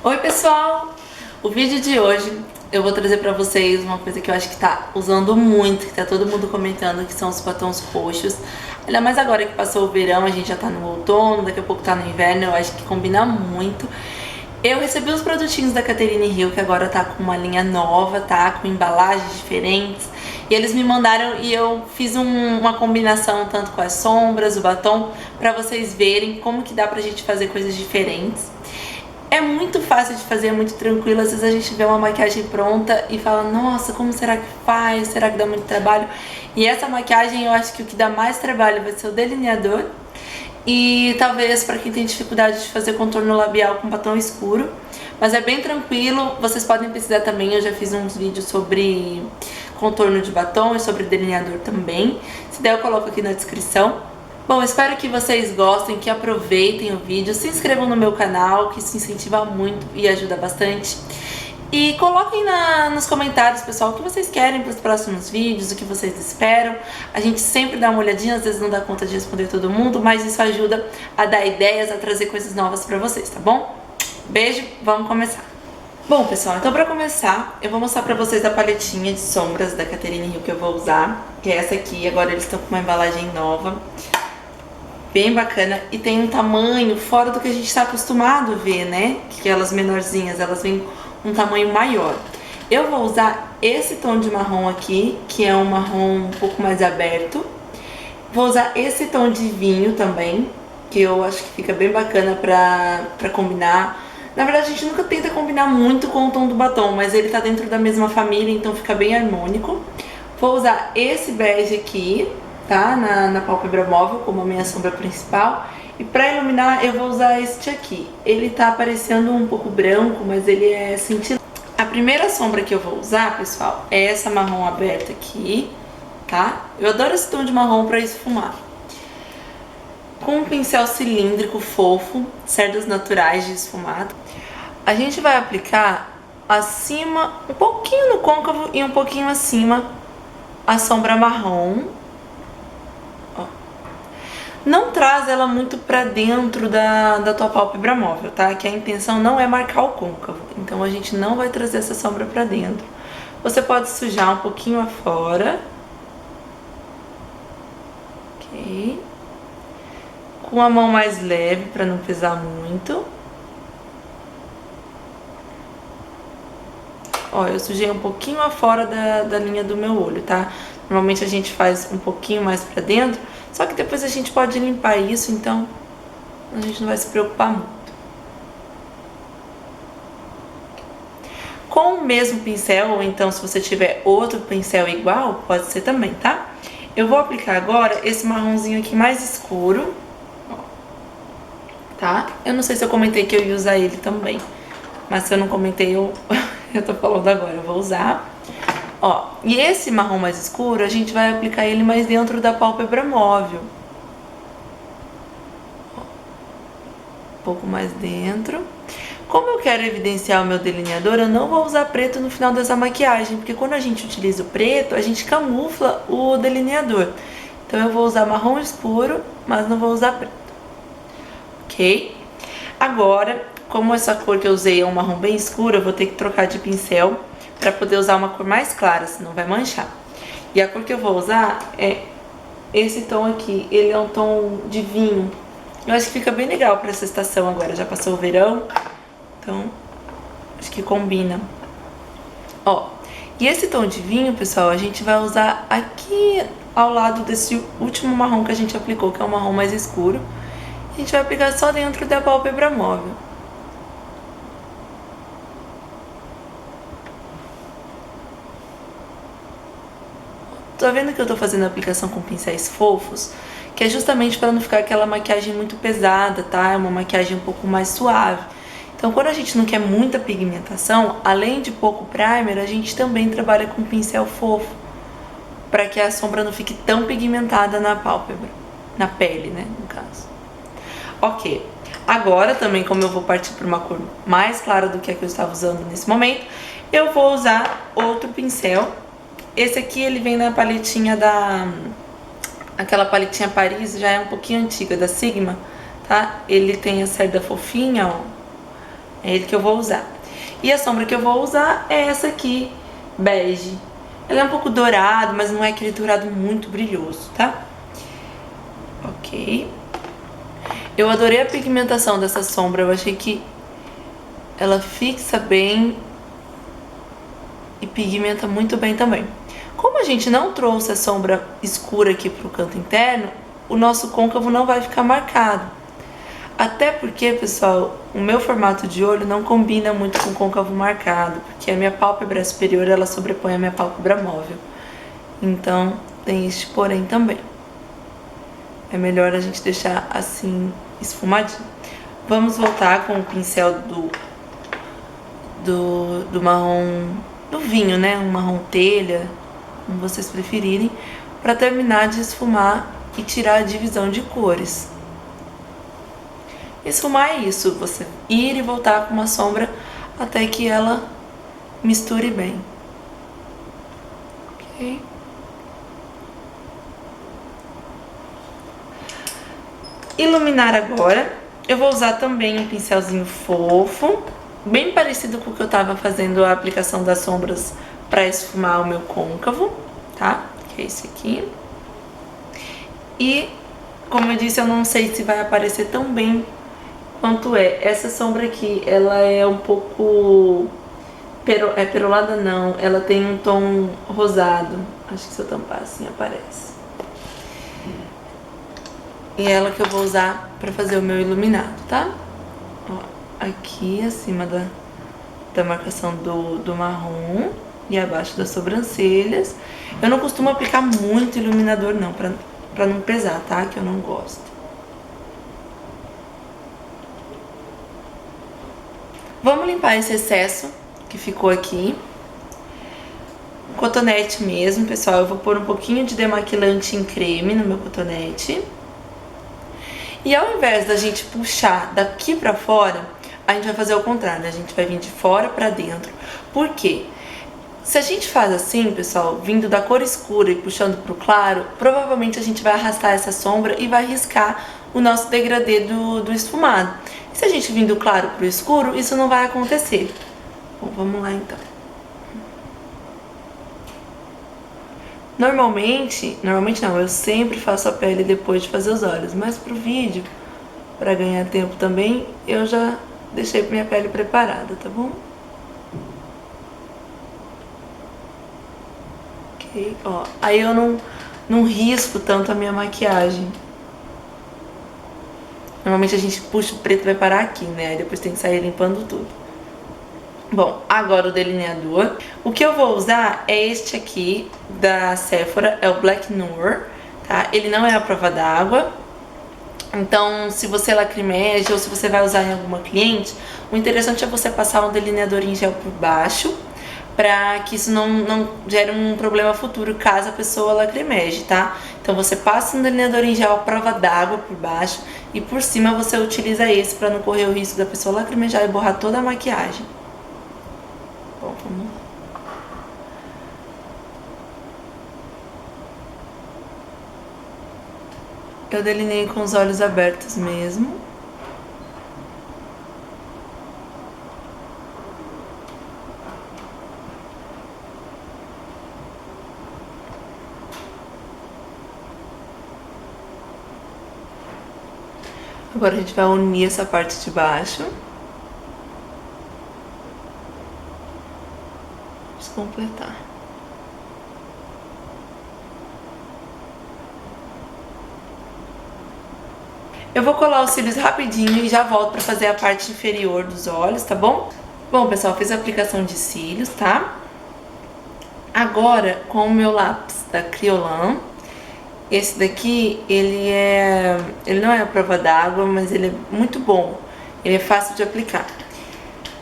Oi pessoal! O vídeo de hoje eu vou trazer pra vocês uma coisa que eu acho que tá usando muito, que tá todo mundo comentando, que são os batons roxos. Ainda mais agora que passou o verão, a gente já tá no outono, daqui a pouco tá no inverno, eu acho que combina muito. Eu recebi os produtinhos da Catherine Hill, que agora tá com uma linha nova, tá? Com embalagens diferentes. E eles me mandaram e eu fiz uma combinação tanto com as sombras, o batom, pra vocês verem como que dá pra gente fazer coisas diferentes. É muito fácil de fazer, é muito tranquilo. Às vezes a gente vê uma maquiagem pronta e fala, nossa, como será que faz? Será que dá muito trabalho? E essa maquiagem eu acho que o que dá mais trabalho vai ser o delineador. E talvez para quem tem dificuldade de fazer contorno labial com batom escuro. Mas é bem tranquilo, vocês podem pesquisar também, eu já fiz uns vídeos sobre contorno de batom e sobre delineador também. Se der eu coloco aqui na descrição. Bom, espero que vocês gostem, que aproveitem o vídeo, se inscrevam no meu canal, que isso incentiva muito e ajuda bastante. E coloquem nos comentários, pessoal, o que vocês querem para os próximos vídeos, o que vocês esperam. A gente sempre dá uma olhadinha, às vezes não dá conta de responder todo mundo, mas isso ajuda a dar ideias, a trazer coisas novas para vocês, tá bom? Beijo, vamos começar. Bom, pessoal, então pra começar, eu vou mostrar pra vocês a paletinha de sombras da Catherine Hill que eu vou usar, que é essa aqui. Agora eles estão com uma embalagem nova, bem bacana, e tem um tamanho fora do que a gente tá acostumado a ver, né? Que elas menorzinhas, elas vêm um tamanho maior. Eu vou usar esse tom de marrom aqui, que é um marrom um pouco mais aberto. Vou usar esse tom de vinho também, que eu acho que fica bem bacana pra combinar. Na verdade, a gente nunca tenta combinar muito com o tom do batom, mas ele tá dentro da mesma família, então fica bem harmônico. Vou usar esse bege aqui, tá? Na pálpebra móvel, como a minha sombra principal. E pra iluminar, eu vou usar este aqui. Ele tá parecendo um pouco branco, mas ele é cintilante. A primeira sombra que eu vou usar, pessoal, é essa marrom aberta aqui, tá? Eu adoro esse tom de marrom pra esfumar. Com um pincel cilíndrico fofo, cerdas naturais de esfumado, a gente vai aplicar acima, um pouquinho no côncavo e um pouquinho acima, a sombra marrom. Ó. Não traz ela muito pra dentro da tua pálpebra móvel, tá? Que a intenção não é marcar o côncavo, então a gente não vai trazer essa sombra pra dentro. Você pode sujar um pouquinho afora. Ok. Com a mão mais leve, pra não pesar muito. Ó, eu sujei um pouquinho afora da linha do meu olho, tá? Normalmente a gente faz um pouquinho mais pra dentro, só que depois a gente pode limpar isso, então a gente não vai se preocupar muito. Com o mesmo pincel, ou então se você tiver outro pincel igual, pode ser também, tá? Eu vou aplicar agora esse marronzinho aqui mais escuro. Tá? Eu não sei se eu comentei que eu ia usar ele também, mas se eu não comentei, eu tô falando agora, eu vou usar. Ó, e esse marrom mais escuro, a gente vai aplicar ele mais dentro da pálpebra móvel. Ó, um pouco mais dentro. Como eu quero evidenciar o meu delineador, eu não vou usar preto no final dessa maquiagem, porque quando a gente utiliza o preto, a gente camufla o delineador. Então eu vou usar marrom escuro, mas não vou usar preto. Ok? Agora, como essa cor que eu usei é um marrom bem escuro, eu vou ter que trocar de pincel para poder usar uma cor mais clara, senão vai manchar. E a cor que eu vou usar é esse tom aqui, ele é um tom de vinho. Eu acho que fica bem legal para essa estação agora, já passou o verão, então acho que combina. Ó, e esse tom de vinho, pessoal, a gente vai usar aqui ao lado desse último marrom que a gente aplicou, que é um marrom mais escuro. A gente vai aplicar só dentro da pálpebra móvel. Tô vendo que eu tô fazendo a aplicação com pincéis fofos, que é justamente para não ficar aquela maquiagem muito pesada, tá? É uma maquiagem um pouco mais suave. Então, quando a gente não quer muita pigmentação, além de pouco primer, a gente também trabalha com pincel fofo, para que a sombra não fique tão pigmentada na pálpebra, na pele, né, no caso. Ok, agora também, como eu vou partir para uma cor mais clara do que a que eu estava usando nesse momento, eu vou usar outro pincel. Esse aqui, ele vem na paletinha aquela paletinha Paris, já é um pouquinho antiga, da Sigma, tá? Ele tem a cerda fofinha, ó. É ele que eu vou usar. E a sombra que eu vou usar é essa aqui, bege. Ela é um pouco dourado, mas não é aquele dourado muito brilhoso, tá? Ok. Eu adorei a pigmentação dessa sombra, eu achei que ela fixa bem e pigmenta muito bem também. Como a gente não trouxe a sombra escura aqui pro canto interno, o nosso côncavo não vai ficar marcado. Até porque, pessoal, o meu formato de olho não combina muito com o côncavo marcado, porque a minha pálpebra superior, ela sobrepõe a minha pálpebra móvel. Então, tem este porém também. É melhor a gente deixar assim, esfumadinho. Vamos voltar com o pincel do marrom, do vinho, né? Um marrom telha, como vocês preferirem, para terminar de esfumar e tirar a divisão de cores. Esfumar é isso, você ir e voltar com uma sombra até que ela misture bem. Ok? Iluminar agora, eu vou usar também um pincelzinho fofo, bem parecido com o que eu tava fazendo a aplicação das sombras para esfumar o meu côncavo, tá? Que é esse aqui. E, como eu disse, eu não sei se vai aparecer tão bem quanto é. Essa sombra aqui, ela é um pouco... perolada não, ela tem um tom rosado. Acho que se eu tampar assim aparece. E é ela que eu vou usar pra fazer o meu iluminado, tá? Ó, aqui acima da marcação do marrom e abaixo das sobrancelhas. Eu não costumo aplicar muito iluminador não, pra não pesar, tá? Que eu não gosto. Vamos limpar esse excesso que ficou aqui. Cotonete mesmo, pessoal. Eu vou pôr um pouquinho de demaquilante em creme no meu cotonete. E ao invés da gente puxar daqui pra fora, a gente vai fazer o contrário, a gente vai vir de fora pra dentro. Por quê? Se a gente faz assim, pessoal, vindo da cor escura e puxando pro claro, provavelmente a gente vai arrastar essa sombra e vai riscar o nosso degradê do esfumado. E se a gente vir do claro pro escuro, isso não vai acontecer. Bom, vamos lá então. Normalmente não, eu sempre faço a pele depois de fazer os olhos, mas pro vídeo, pra ganhar tempo também, eu já deixei minha pele preparada, tá bom? Ok, ó, aí eu não risco tanto a minha maquiagem. Normalmente a gente puxa o preto e vai parar aqui, né? Aí depois tem que sair limpando tudo. Bom, agora o delineador. O que eu vou usar é este aqui da Sephora, é o Black Noir, tá? Ele não é a prova d'água. Então, se você lacrimeja ou se você vai usar em alguma cliente, o interessante é você passar um delineador em gel por baixo, pra que isso não gere um problema futuro caso a pessoa lacrimeje, tá? Então você passa um delineador em gel à prova d'água por baixo e por cima você utiliza esse pra não correr o risco da pessoa lacrimejar e borrar toda a maquiagem. Bom, vamos lá. Eu delineei com os olhos abertos mesmo. Agora a gente vai unir essa parte de baixo. Vamos completar. Eu vou colar os cílios rapidinho e já volto pra fazer a parte inferior dos olhos, tá bom? Bom, pessoal, fiz a aplicação de cílios, tá? Agora, com o meu lápis da Kryolan, esse daqui, ele não é a prova d'água, mas ele é muito bom. Ele é fácil de aplicar.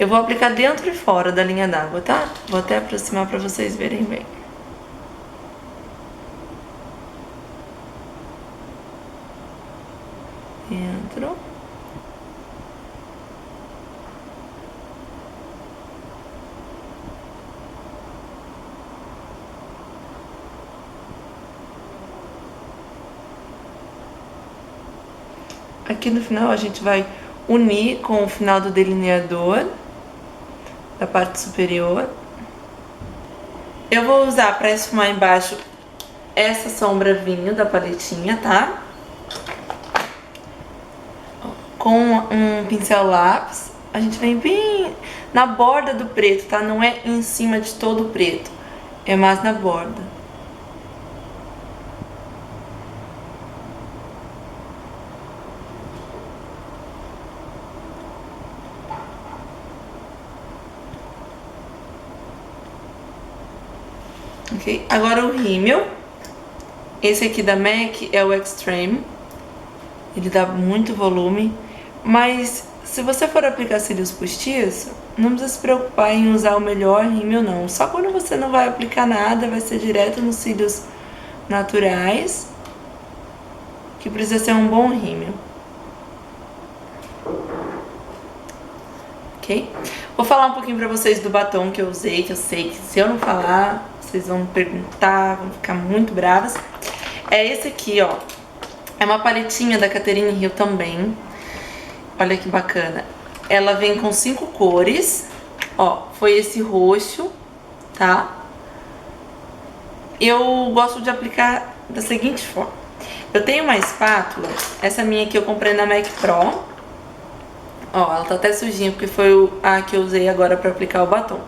Eu vou aplicar dentro e fora da linha d'água, tá? Vou até aproximar pra vocês verem bem. Dentro. Aqui no final a gente vai unir com o final do delineador da parte superior. Eu vou usar para esfumar embaixo essa sombra vinho da paletinha, tá? Com um pincel lápis, a gente vem bem na borda do preto, tá? Não é em cima de todo o preto, é mais na borda. Ok? Agora o rímel. Esse aqui da MAC é o Extreme. Ele dá muito volume. Mas se você for aplicar cílios postiços, não precisa se preocupar em usar o melhor rímel não. Só quando você não vai aplicar nada, vai ser direto nos cílios naturais, que precisa ser um bom rímel. Ok? Vou falar um pouquinho pra vocês do batom que eu usei, que eu sei que se eu não falar, vocês vão me perguntar, vão ficar muito bravas. É esse aqui, ó. É uma paletinha da Catherine Hill também. Olha que bacana. Ela vem com 5 cores. Ó, foi esse roxo, tá? Eu gosto de aplicar da seguinte forma. Eu tenho uma espátula. Essa minha aqui eu comprei na MAC Pro. Ó, ela tá até sujinha porque foi a que eu usei agora pra aplicar o batom.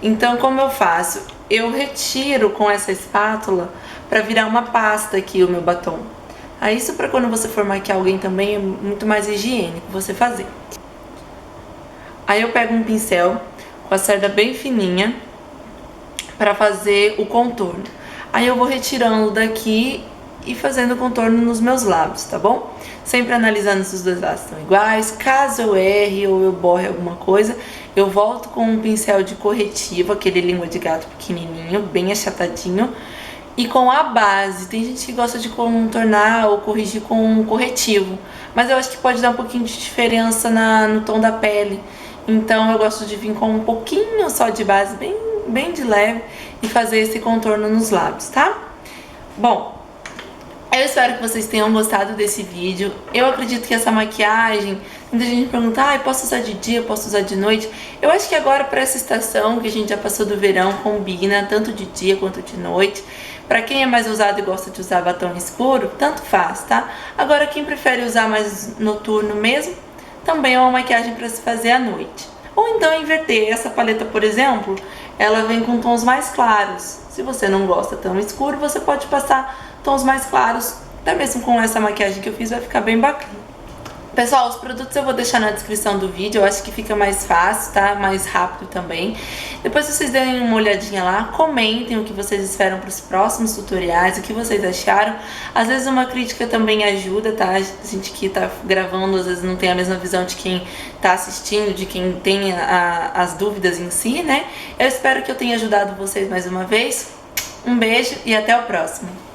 Então, como eu faço? Eu retiro com essa espátula pra virar uma pasta aqui o meu batom. Aí isso pra quando você for maquiar alguém também é muito mais higiênico você fazer. Aí eu pego um pincel com a cerda bem fininha pra fazer o contorno. Aí eu vou retirando daqui e fazendo o contorno nos meus lábios, tá bom? Sempre analisando se os dois lados estão iguais. Caso eu erre ou eu borre alguma coisa, eu volto com um pincel de corretivo, aquele língua de gato pequenininho, bem achatadinho. E com a base, tem gente que gosta de contornar ou corrigir com um corretivo, mas eu acho que pode dar um pouquinho de diferença no tom da pele. Então eu gosto de vir com um pouquinho só de base, bem de leve, e fazer esse contorno nos lábios, tá? Bom, eu espero que vocês tenham gostado desse vídeo. Eu acredito que essa maquiagem, muita gente pergunta, posso usar de dia, posso usar de noite? Eu acho que agora para essa estação que a gente já passou do verão, combina tanto de dia quanto de noite. Pra quem é mais ousado e gosta de usar batom escuro, tanto faz, tá? Agora quem prefere usar mais noturno mesmo, também é uma maquiagem para se fazer à noite. Ou então inverter. Essa paleta, por exemplo, ela vem com tons mais claros. Se você não gosta tão escuro, você pode passar tons mais claros. Até mesmo com essa maquiagem que eu fiz vai ficar bem bacana. Pessoal, os produtos eu vou deixar na descrição do vídeo, eu acho que fica mais fácil, tá? Mais rápido também. Depois vocês deem uma olhadinha lá, comentem o que vocês esperam para os próximos tutoriais, o que vocês acharam. Às vezes uma crítica também ajuda, tá? A gente que tá gravando, às vezes não tem a mesma visão de quem tá assistindo, de quem tem as dúvidas em si, né? Eu espero que eu tenha ajudado vocês mais uma vez. Um beijo e até o próximo.